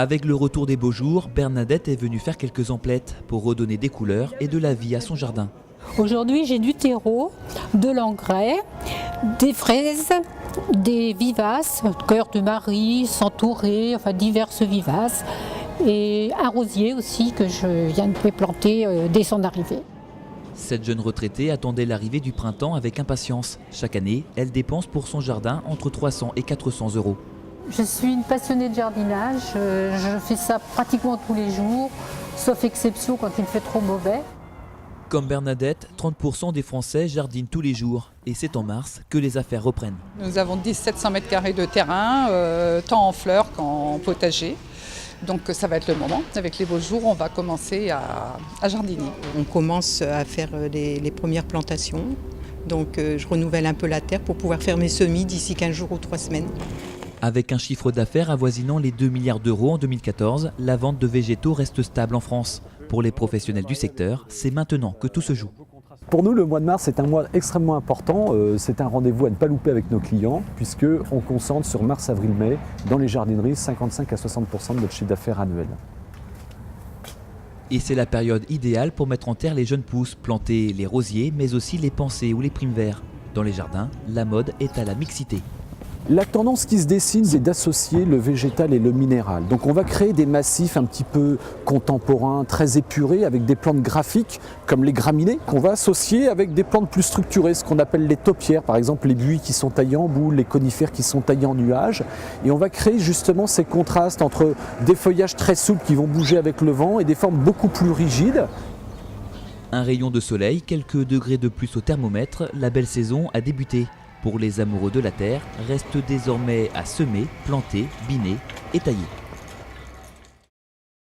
Avec le retour des beaux jours, Bernadette est venue faire quelques emplettes pour redonner des couleurs et de la vie à son jardin. Aujourd'hui, j'ai du terreau, de l'engrais, des fraises, des vivaces, cœur de Marie, centaurée, enfin diverses vivaces, et un rosier aussi que je viens de planter dès son arrivée. Cette jeune retraitée attendait l'arrivée du printemps avec impatience. Chaque année, elle dépense pour son jardin entre 300 et 400 euros. Je suis une passionnée de jardinage, je fais ça pratiquement tous les jours, sauf exception quand il fait trop mauvais. Comme Bernadette, 30% des Français jardinent tous les jours et c'est en mars que les affaires reprennent. Nous avons 1700 mètres carrés de terrain, tant en fleurs qu'en potager. Donc ça va être le moment. Avec les beaux jours, on va commencer à jardiner. On commence à faire les premières plantations. Donc je renouvelle un peu la terre pour pouvoir faire mes semis d'ici 15 jours ou 3 semaines. Avec un chiffre d'affaires avoisinant les 2 milliards d'euros en 2014, la vente de végétaux reste stable en France. Pour les professionnels du secteur, c'est maintenant que tout se joue. Pour nous, le mois de mars est un mois extrêmement important. C'est un rendez-vous à ne pas louper avec nos clients, puisqu'on concentre sur mars, avril, mai, dans les jardineries, 55 à 60% de notre chiffre d'affaires annuel. Et c'est la période idéale pour mettre en terre les jeunes pousses, planter les rosiers, mais aussi les pensées ou les primes verts. Dans les jardins, la mode est à la mixité. La tendance qui se dessine, c'est d'associer le végétal et le minéral. Donc on va créer des massifs un petit peu contemporains, très épurés, avec des plantes graphiques comme les graminées, qu'on va associer avec des plantes plus structurées, ce qu'on appelle les taupières, par exemple les buis qui sont taillés en boule, les conifères qui sont taillés en nuages. Et on va créer justement ces contrastes entre des feuillages très souples qui vont bouger avec le vent et des formes beaucoup plus rigides. Un rayon de soleil, quelques degrés de plus au thermomètre, la belle saison a débuté. Pour les amoureux de la terre, reste désormais à semer, planter, biner et tailler.